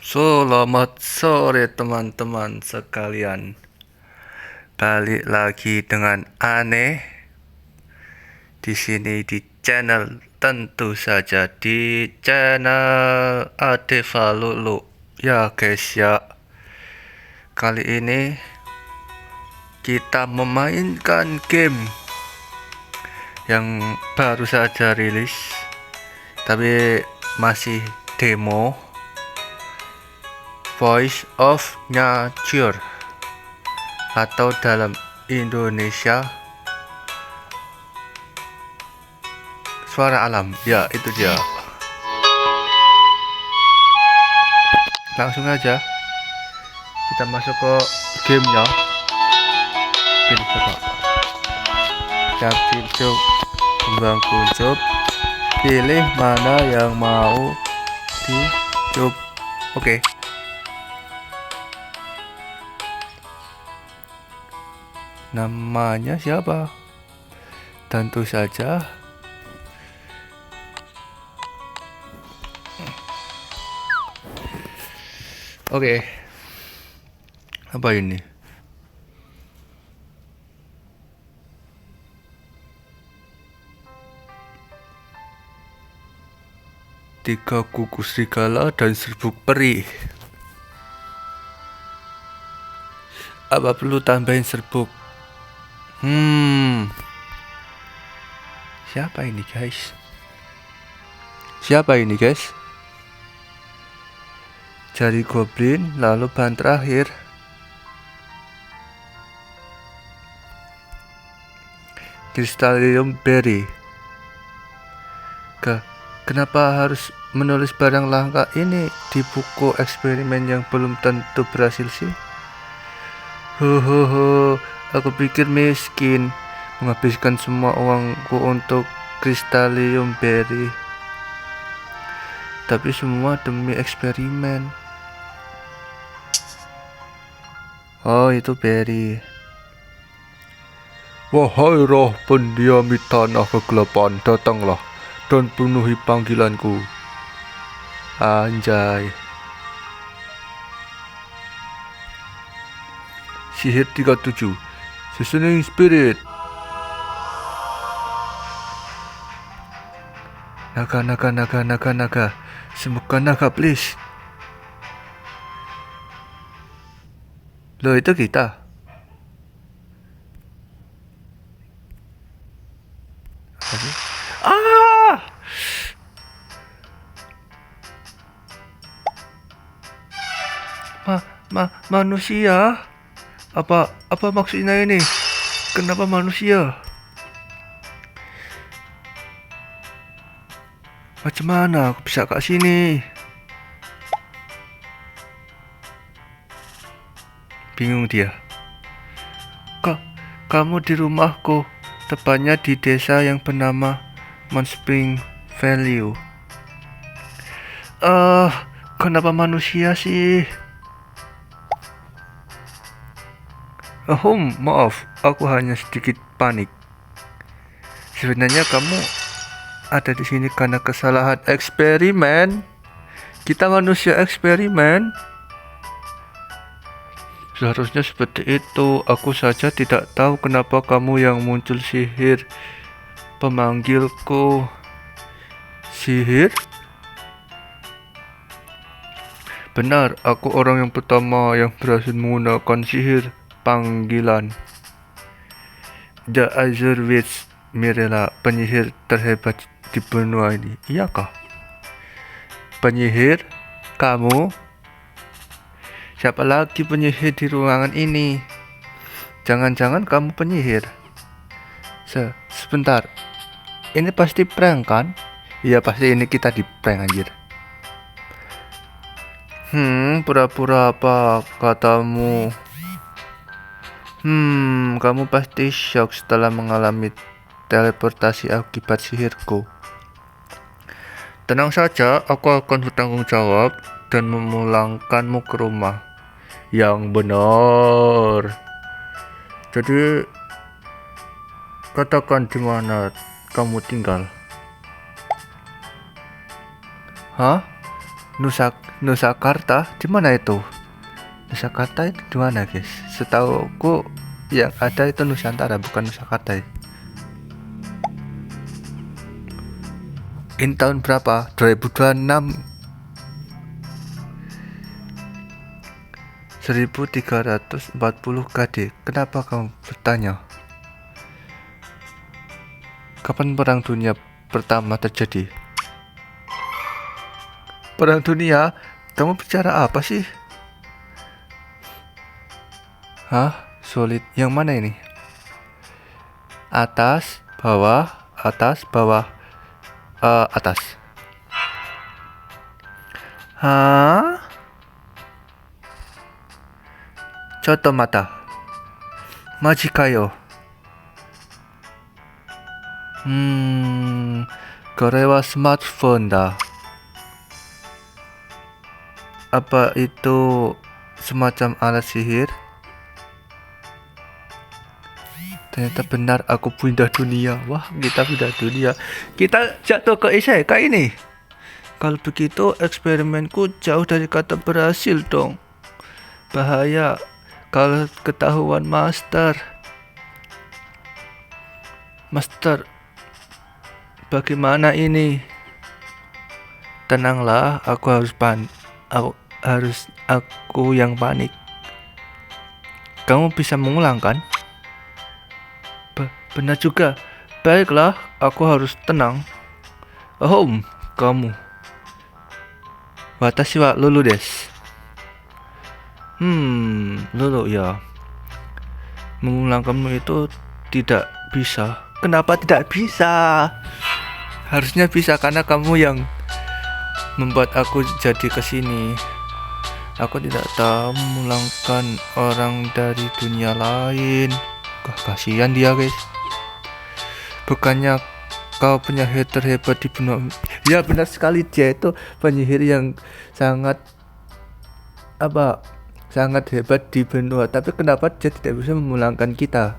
Selamat sore teman-teman sekalian. Balik lagi dengan Aneh di sini di channel, tentu saja di channel Adeva Lulu. Ya guys ya. Kali ini kita memainkan game yang baru saja rilis, tapi masih demo. Voice of Nature atau dalam Indonesia Suara Alam. Ya, itu dia. Langsung aja kita masuk ke gamenya. Pilih coba. Capture job, kembang kuncup. Pilih mana yang mau di job. Oke. Namanya siapa? Tentu saja oke. Apa ini? Tiga kuku serigala dan serbuk peri. Apa perlu tambahin serbuk? Siapa ini guys? Jari goblin, lalu bahan terakhir. Crystallium berry. Kenapa harus menulis barang langka ini di buku eksperimen yang belum tentu berhasil sih? Aku pikir miskin menghabiskan semua uangku untuk Crystallium berry, tapi semua demi eksperimen. Oh, itu berry. Wahai roh pendiami tanah kegelapan, datanglah dan penuhi panggilanku. Anjay. Sihir 37 Seasoning Spirit. Naga. Sembuhkan naga please. Loh, itu kita. Apa sih? Manusia? Apa maksudnya ini? Kenapa manusia? Macam mana aku bisa ke sini? Bingung dia. Kamu di rumahku, tepatnya di desa yang bernama Monspring Valley. Kenapa manusia sih? Maaf, aku hanya sedikit panik. Sebenarnya kamu ada di sini karena kesalahan eksperimen. Kita manusia eksperimen. Seharusnya seperti itu. Aku saja tidak tahu kenapa kamu yang muncul sihir pemanggilku. Sihir? Benar, aku orang yang pertama yang berhasil menggunakan sihir panggilan. The Azure Witch Mirella, penyihir terhebat di benua ini. Iyakah? Penyihir? Kamu? Siapa lagi penyihir di ruangan ini? Jangan-jangan kamu penyihir? Sebentar. Ini pasti prank kan? Iya, pasti ini kita di prank anjir. Pura-pura apa katamu? Kamu pasti shock setelah mengalami teleportasi akibat sihirku. Tenang saja, aku akan bertanggung jawab dan memulangkanmu ke rumah yang benar. Jadi, katakan di mana kamu tinggal. Hah? Nusakarta di mana itu? Nusakarta itu di mana, guys? Setauku yang ada itu Nusantara, bukan Nusakarta. Ini tahun berapa? 2026. 1340 KD. Kenapa kamu bertanya? Kapan perang dunia pertama terjadi? Perang dunia? Kamu bicara apa sih? Hah? Solid. Yang mana ini? Atas, bawah, atas, bawah, atas. Hah? Coto mata. Majikayo. Korewa smartphone dah. Apa itu semacam alat sihir? Ternyata benar, aku pindah dunia. Wah, kita pindah dunia. Kita jatuh ke isekai ini. Kalau begitu eksperimenku jauh dari kata berhasil dong. Bahaya kalau ketahuan Master. Master, bagaimana ini? Tenanglah, aku yang panik. Kamu bisa mengulang kan? Benar juga. Baiklah, aku harus tenang. Oh, kamu. Watashi wa Lulu desu. Lulu ya. Mengulang kamu itu tidak bisa. Kenapa tidak bisa? Harusnya bisa karena kamu yang membuat aku jadi kesini. Aku tidak tahu memulangkan orang dari dunia lain. Kasihan dia, guys. Bukannya kau penyihir terhebat di benua? Ya benar sekali, dia itu penyihir yang sangat hebat di benua. Tapi kenapa dia tidak bisa memulangkan kita?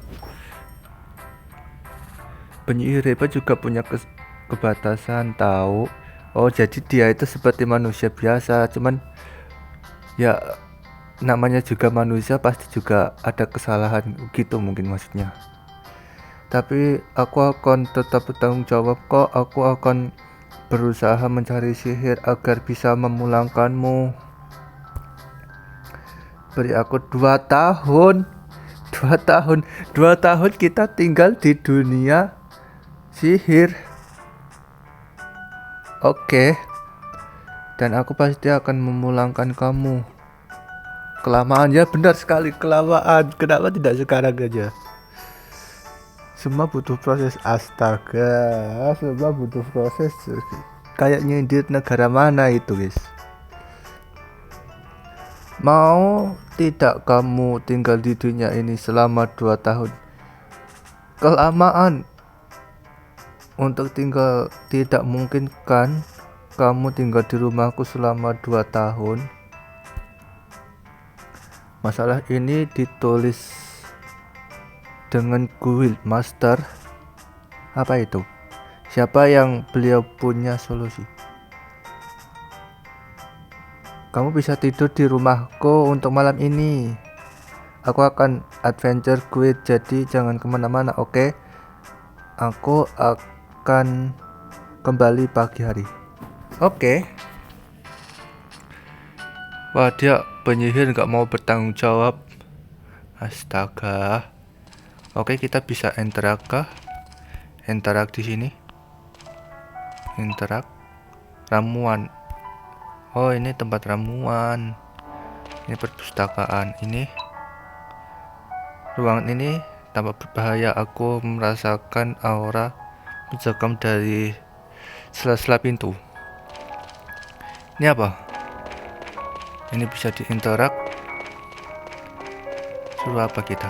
Penyihir hebat juga punya kebatasan, tahu? Oh, jadi dia itu seperti manusia biasa, cuman ya namanya juga manusia, pasti juga ada kesalahan gitu mungkin maksudnya. Tapi aku akan tetap bertanggung jawab kok. Aku akan berusaha mencari sihir agar bisa memulangkanmu. Beri aku 2 tahun. 2 tahun kita tinggal di dunia sihir. Oke. Dan aku pasti akan memulangkan kamu. Kelamaan ya, benar sekali, kelamaan. Kenapa tidak sekarang aja? Semua butuh proses. Astaga, semua butuh proses. Kayak nyindir negara mana itu, guys? Mau tidak kamu tinggal di dunia ini selama 2 tahun? Kelamaan. Untuk tinggal, tidak mungkin kan kamu tinggal di rumahku selama 2 tahun. Masalah ini ditulis dengan Guild Master. Apa itu? Siapa yang beliau punya solusi? Kamu bisa tidur di rumahku untuk malam ini. Aku akan adventure guide, jadi jangan kemana-mana, oke? Aku akan kembali pagi hari. Oke. Wah, dia penyihir gak mau bertanggung jawab. Astaga. Oke, kita bisa interact kah? Interact di sini. Interact. Ramuan. Oh, ini tempat ramuan. Ini perpustakaan. Ini ruangan ini tampak berbahaya. Aku merasakan aura mencekam dari sela-sela pintu. Ini apa? Ini bisa diinteract. Suruh apa kita?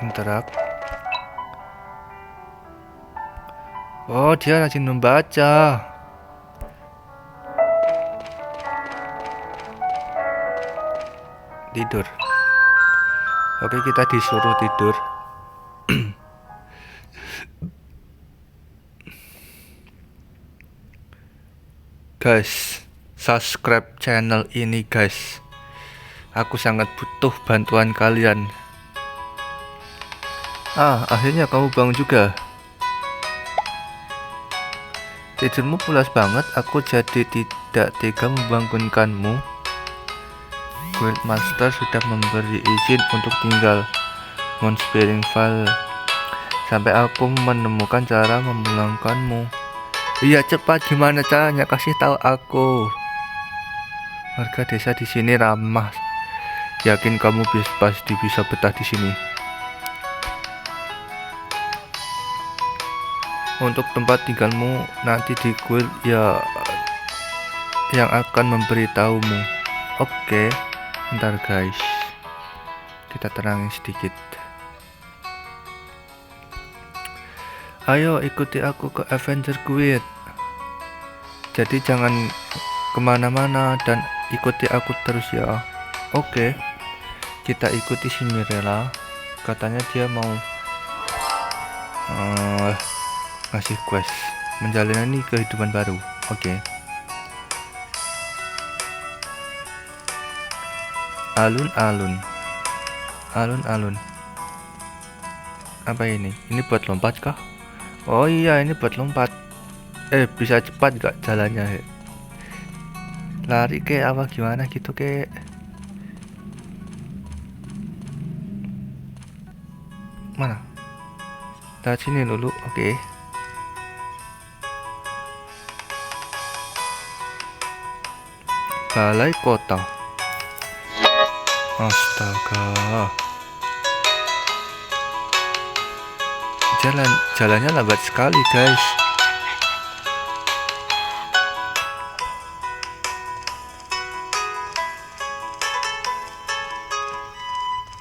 Interact. Oh, dia rajin membaca. Tidur. Oke, kita disuruh tidur. Guys, subscribe channel ini guys. Aku sangat butuh bantuan kalian. Akhirnya kamu bangun juga. Tidurmu pulas banget, aku jadi tidak tega membangunkanmu. Guildmaster sudah memberi izin untuk tinggal Mount Springvale sampai aku menemukan cara memulangkanmu. Iya, cepat, gimana caranya? Kasih tahu aku. Warga desa di sini ramah. Yakin kamu pasti bisa betah di sini. Untuk tempat tinggalmu nanti di guild ya yang akan memberitahumu. Oke, bentar guys. Kita terangin sedikit. Ayo ikuti aku ke Avenger Guild. Jadi jangan kemana-mana dan ikuti aku terus ya. Oke, kita ikuti si Mirella. Katanya dia mau ngasih quest menjalani kehidupan baru. Oke. Alun-alun. Apa ini? Ini buat lompat kah? Oh iya, ini buat lompat. Bisa cepat gak jalannya? Lari ke apa gimana gitu ke? Mana? Dari sini dulu, oke. Balai kota. Astaga. Jalannya lambat sekali guys.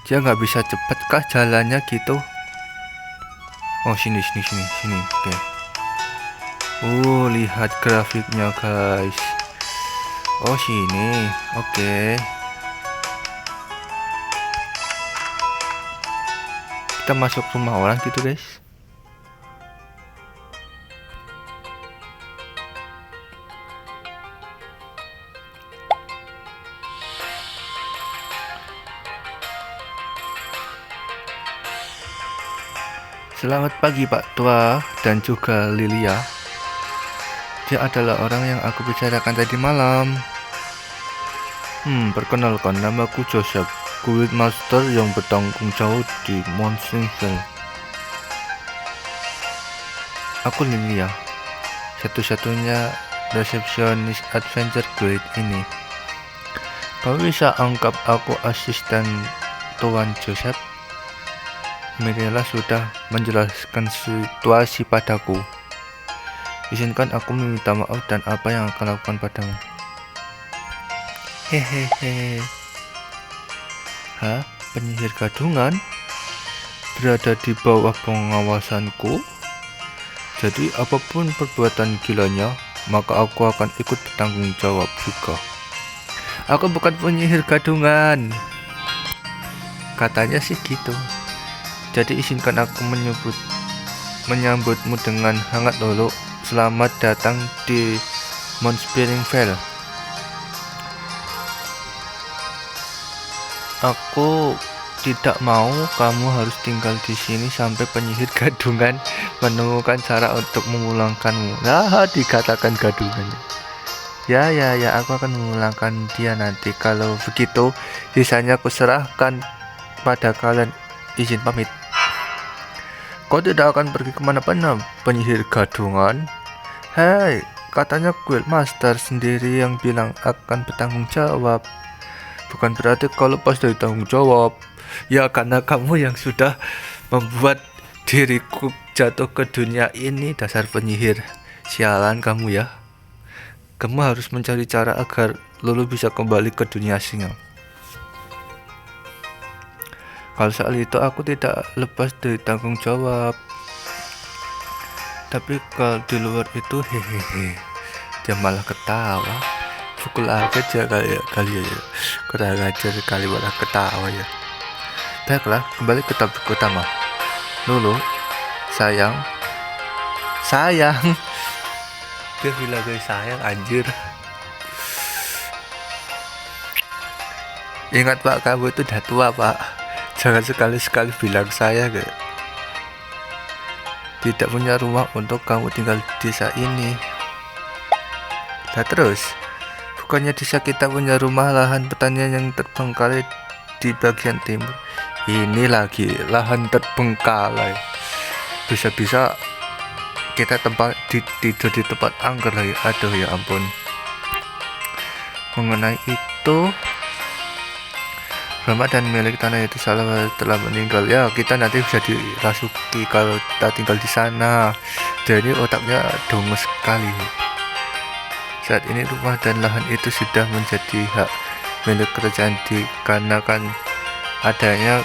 Dia nggak bisa cepet kah jalannya gitu? Oh sini. Oke. Lihat grafiknya guys. Oh sini. Oke. Kita masuk rumah orang gitu guys. Selamat pagi Pak Tua dan juga Lilia. Dia adalah orang yang aku bicarakan tadi malam. Perkenalkan, namaku Joseph, Guildmaster yang bertanggung jawab di Mount Springvale. Aku Lilia, satu-satunya resepsionis Adventure Guild ini. Kau bisa anggap aku asisten Tuan Joseph. Mirella sudah menjelaskan situasi padaku. Izinkan aku meminta maaf dan apa yang akan lakukan padamu. Hehehe. Penyihir gadungan berada di bawah pengawasanku. Jadi apapun perbuatan gilanya, maka aku akan ikut bertanggung jawab juga. Aku bukan penyihir gadungan. Katanya sih gitu. Jadi izinkan aku menyambutmu dengan hangat dulu. Selamat datang di Mount Springvale. Aku tidak mau kamu harus tinggal di sini sampai penyihir gadungan menemukan cara untuk memulangkanmu. Dikatakan gadungan. Ya, aku akan memulangkan dia nanti. Kalau begitu, sisanya aku serahkan pada kalian. Izin pamit. Kau tidak akan pergi kemana-mana, penyihir gadungan. Hei, katanya Guildmaster sendiri yang bilang akan bertanggung jawab. Bukan berarti kau lepas dari tanggung jawab. Ya karena kamu yang sudah membuat diriku jatuh ke dunia ini, dasar penyihir. Sialan kamu ya. Kamu harus mencari cara agar Lulu bisa kembali ke dunia singa. Kalau soal itu aku tidak lepas dari tanggung jawab. Tapi kalau di luar itu dia malah ketawa. Pukul aja dia kali ya. Kurang ajar kali malah ketawa ya. Baiklah, kembali ke topik utama. Lulu, sayang. Dia bilang guys sayang anjir. Ingat Pak, kamu itu udah tua Pak. Jangan sekali-sekali bilang saya tidak punya rumah untuk kamu tinggal di desa ini. Nah terus, bukannya desa kita punya rumah lahan pertanian yang terbengkalai di bagian timur. Ini lagi lahan terbengkalai. Bisa-bisa kita tidur di tempat angker lagi. Aduh ya ampun. Mengenai itu, Ramadan milik tanah itu salah telah meninggal. Ya kita nanti bisa dirasuki kalau kita tinggal di sana. Jadi otaknya dongo sekali. Saat ini rumah dan lahan itu sudah menjadi hak milik kerajaan dikarenakan adanya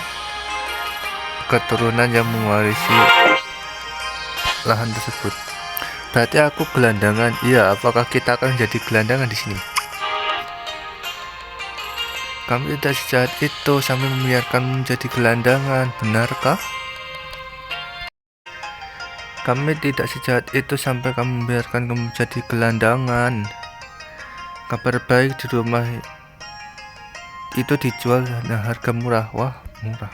keturunan yang mewarisi lahan tersebut. Berarti aku gelandangan. Iya, apakah kita akan jadi gelandangan di sini? Kami tidak sejahat itu sampai membiarkan menjadi gelandangan, benarkah? Kami tidak sejahat itu sampai kami membiarkan kamu menjadi gelandangan. Kabar baik, di rumah itu dijual dengan harga murah. Wah, murah.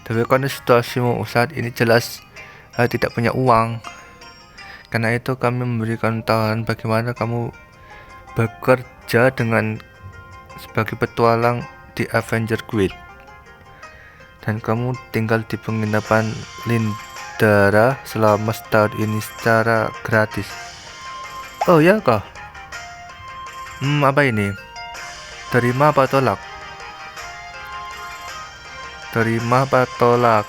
Tapi karena situasimu saat ini jelas tidak punya uang. Karena itu kami memberikan tawaran bagaimana kamu bekerja dengan sebagai petualang di Avenger Guild dan kamu tinggal di penginapan Lindara selama setahun ini secara gratis. Oh ya kah? Apa ini? Terima apa tolak? Terima apa tolak?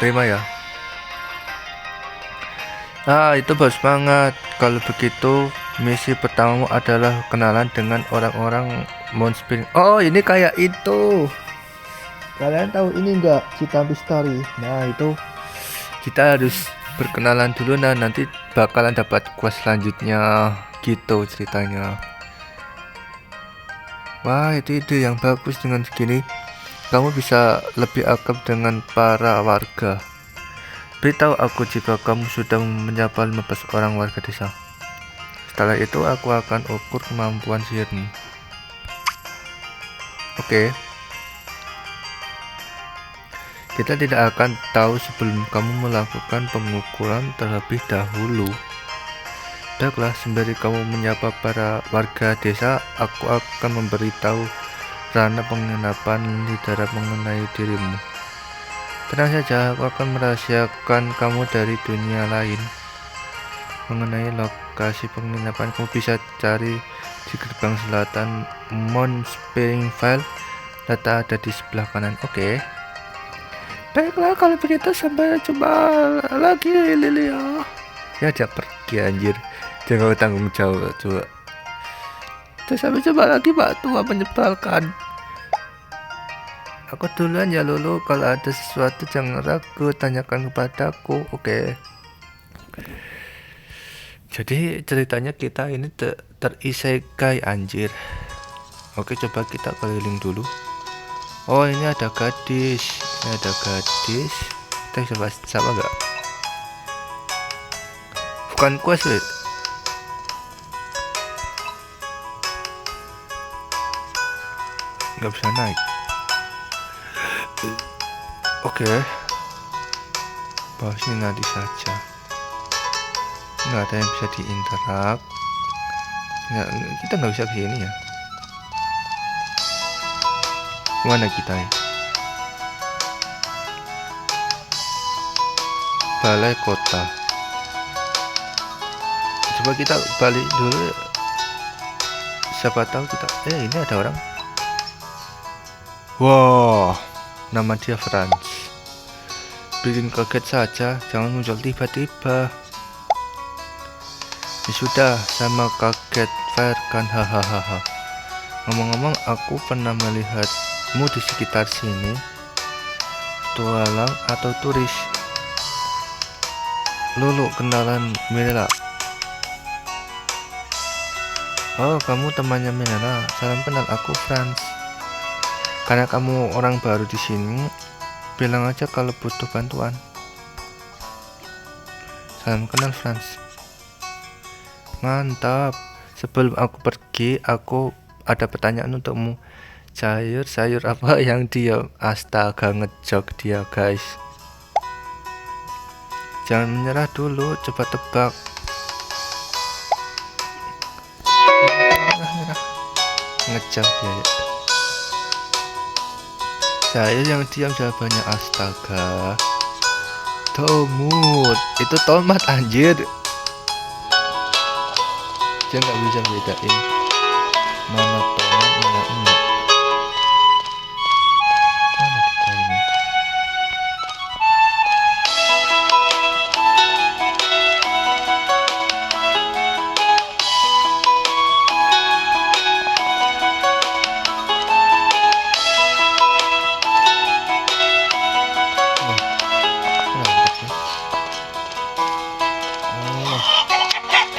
Terima ya. Itu bos banget. Kalau begitu misi pertamamu adalah kenalan dengan orang-orang Mount Spring. Oh ini kayak itu. Kalian tahu ini enggak, Citampi Story? Nah itu kita harus berkenalan dulu. Nah nanti bakalan dapat quest selanjutnya gitu ceritanya. Wah itu ide yang bagus. Dengan segini kamu bisa lebih akrab dengan para warga. Beritahu aku jika kamu sudah menyapa 15 orang warga desa. Setelah itu aku akan ukur kemampuan sihirmu. Oke. Kita tidak akan tahu sebelum kamu melakukan pengukuran terlebih dahulu. Baiklah, sembari kamu menyapa para warga desa, aku akan memberitahu Rana penginapan Lindara mengenai dirimu. Tenang saja, aku akan merahasiakan kamu dari dunia lain. Mengenai lokasi penginapan, kamu bisa cari di gerbang selatan Mount Springvale. Data ada di sebelah kanan. Oke. Baiklah, kalau begitu sampai jumpa lagi, Lilia. Ya, dia pergi anjir. Jangan tanggung jawab coba. Terus sampai jumpa lagi, Pak Tua menyebalkan. Aku duluan ya Lulu, kalau ada sesuatu jangan ragu, tanyakan kepadaku. Oke. Jadi ceritanya kita ini terisekai anjir. Oke, coba kita keliling dulu. Oh ini ada gadis. Kita coba sama enggak? Bukan quest wait. Nggak bisa naik. Oke. Bahas ini nanti saja. Nggak ada yang bisa diinterak. Kita nggak bisa kesini ya. Mana kita ya? Balai kota. Coba kita balik dulu. Siapa tahu kita. Ini ada orang. Wah, nama dia Franz. Bikin kaget saja, jangan muncul tiba-tiba. Ya sudah, sama kaget Fire kan, hahaha. Ngomong-ngomong, aku pernah melihatmu di sekitar sini. Tualang atau turis? Lulu, kenalan Mirela. Oh, kamu temannya Mirela. Salam kenal, aku Franz. Karena kamu orang baru di sini, bilang aja kalau butuh bantuan. Salam kenal, Franz. Mantap. Sebelum aku pergi, aku ada pertanyaan untukmu. Sayur apa yang diam? Astaga, ngejok dia, guys. Jangan menyerah dulu, coba tebak. Nyerah. Ngejok dia ya. Sayur yang diam, jawabannya astaga. Tomat. Itu tomat, anjir. Dia nggak bisa bedain mana tomat mana enggak. Mana kita ini?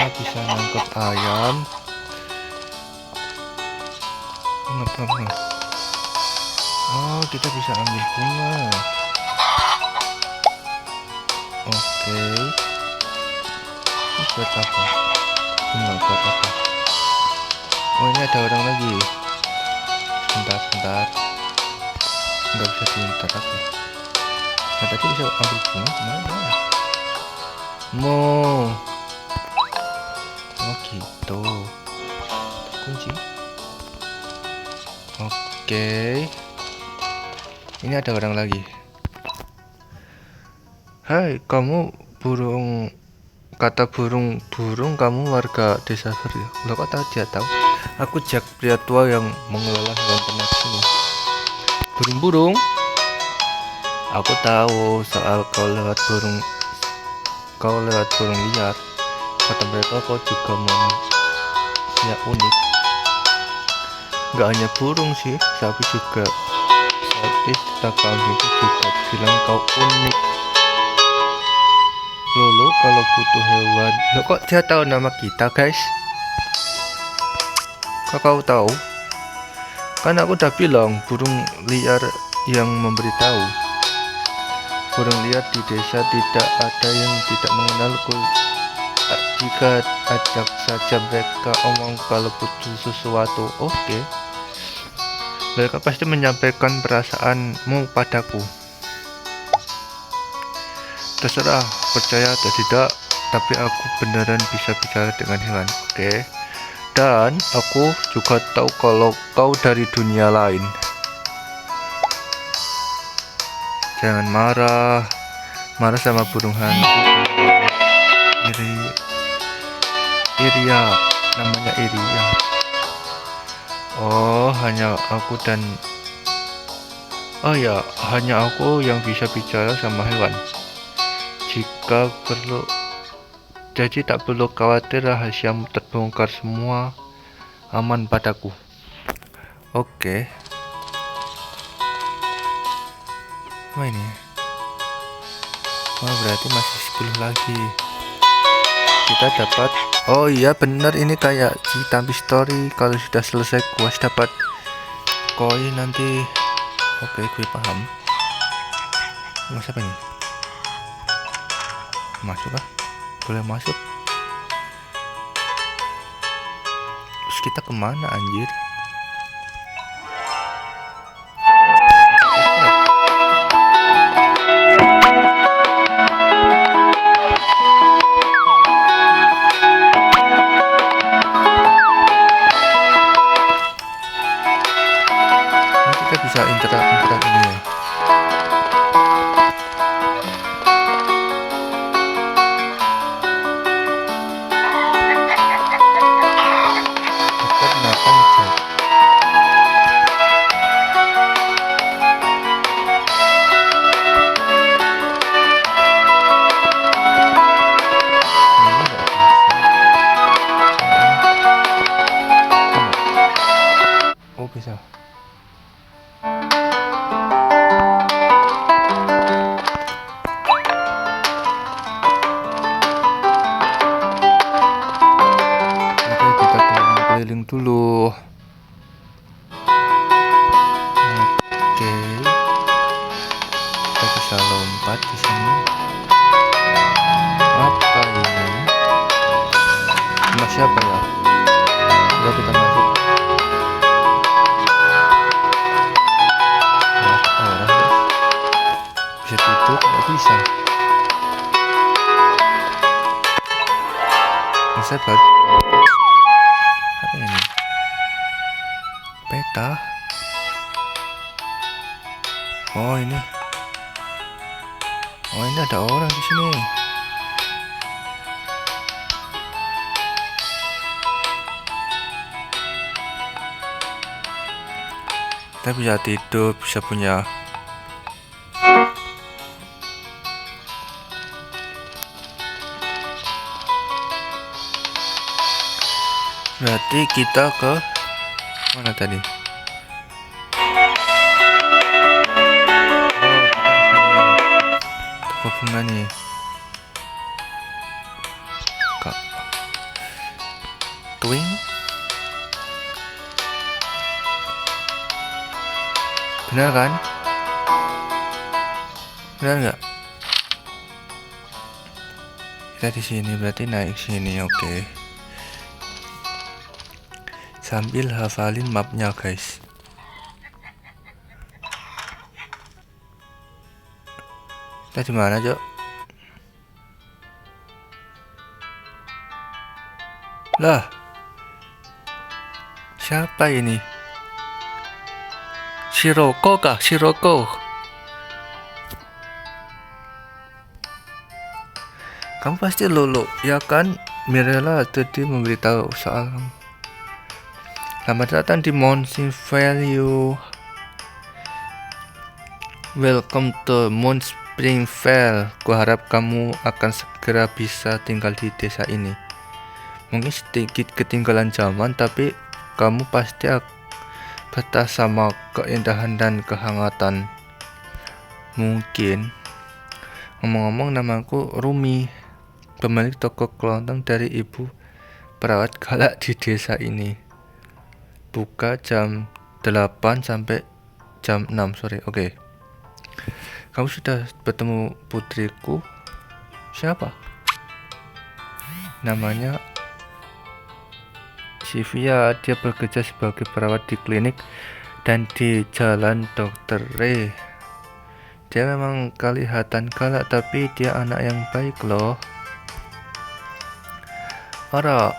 Kita bisa nangkep ayam. Bunga. Oh, kita bisa ambil bunga. Oke. Ini buat apa? Bunga buat apa? Oh, ini ada orang lagi. Sebentar. Nggak bisa diminta aku. Nah, tadi bisa ambil bunga mana? Oh gitu. Kunci. Oke. Ini ada orang lagi. Hai, kamu burung. Kata burung kamu warga desa Surya. Lo kok tahu dia tahu? Aku Jak, pria tua yang mengelola hewan ternak sini. Burung-burung. Aku tahu soal kau lewat burung liar. Kata mereka kau juga manusia unik. Gak hanya burung sih, sapi juga. Sapi serta kambing juga bilang kau unik. Lolo kalau butuh hewan. Loh, kok dia tahu nama kita, guys? Kok kau tahu? Kan aku udah bilang burung liar yang memberitahu. Burung liar di desa tidak ada yang tidak mengenalku. Jika ajak saja mereka omong kalau butuh sesuatu. Oke. Mereka pasti menyampaikan perasaanmu padaku. Terserah percaya atau tidak, tapi aku beneran bisa bicara dengan hewan. Oke. Dan aku juga tahu kalau kau dari dunia lain. Jangan marah sama burung hantu. Iria, namanya Iria. Oh hanya aku yang bisa bicara sama hewan. Jika perlu, jadi tak perlu khawatir, rahasiamu terbongkar semua aman padaku. Oke. Apa ini? Oh berarti masih 10 lagi. Kita dapat. Oh iya bener, ini kayak Citampi Story. Kalau sudah selesai kuas dapat koin nanti. Oke, gue paham. Mas apa ini? Masuk kah? Boleh masuk. Terus kita kemana anjir? Kita bisa interak ini ya. Kita makan aja. Oh bisa. Keliling dulu. Oke. Kita bisa lompat di sini. Apa? siapa ya? Udah kita masuk. Orang bisa tidur, nggak bisa. Bisa baru. Apa ini? Peta. Oh ini. Oh ini ada orang di sini. Kita bisa tidur, bisa punya. Berarti kita ke mana tadi? Toko bunga nih. Kak. Twing. Benar kan? Benar nggak? Kita di sini berarti naik sini, oke. Sambil hafalin mapnya guys. Kita di mana, Jok? Lah. Siapa ini? Shiroko kah? Shiroko. Kamu pasti Lolo, ya kan? Mirella tadi memberitahu soal kamu. Selamat datang di Mountain Valley. Welcome to Moon Spring Vale. Kuharap kamu akan segera bisa tinggal di desa ini. Mungkin sedikit ketinggalan zaman, tapi kamu pasti betah sama keindahan dan kehangatan. Mungkin. Ngomong-ngomong, namaku Rumi, pemilik toko kelontong dari ibu perawat galak di desa ini. Buka jam 8 sampai jam 6 sore. Oke. Kamu sudah bertemu putriku? Siapa? Namanya Sylvia. Dia bekerja sebagai perawat di klinik dan di Jalan Dr. Ray. Dia memang kelihatan galak, tapi dia anak yang baik loh. Ara,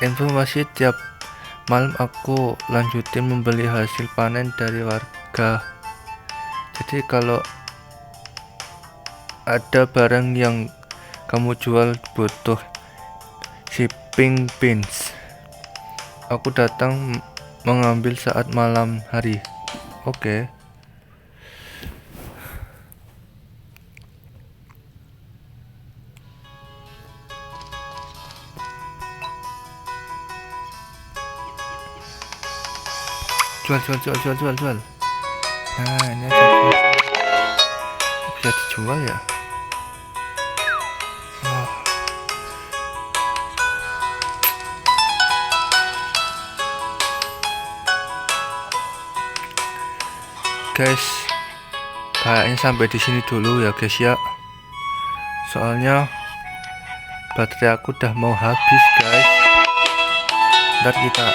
informasi tiap malam aku lanjutin membeli hasil panen dari warga. Jadi kalau ada barang yang kamu jual butuh shipping pins, aku datang mengambil saat malam hari. Oke. Jual. Nah, ini aja bisa dijual ya. Oh. Guys, kayaknya sampai di sini dulu ya guys ya. Soalnya baterai aku udah mau habis guys. Ntar kita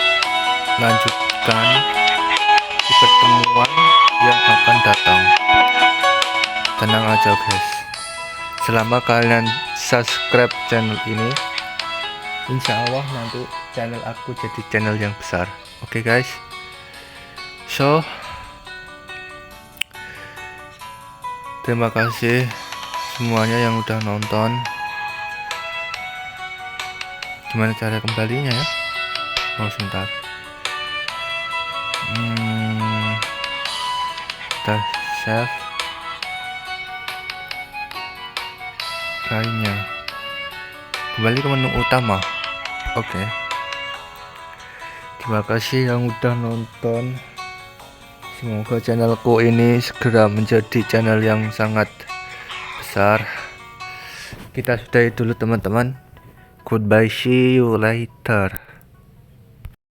lanjutkan di pertemuan yang akan datang. Tenang aja guys, selama kalian subscribe channel ini, insya Allah nanti channel aku jadi channel yang besar. Oke guys, so terima kasih semuanya yang udah nonton. Gimana cara kembalinya ya? Oh sebentar. Kita save lainnya, kembali ke menu utama. Oke. Terima kasih yang udah nonton. Semoga channelku ini segera menjadi channel yang sangat besar. Kita sudahi dulu teman-teman. Goodbye, see you later.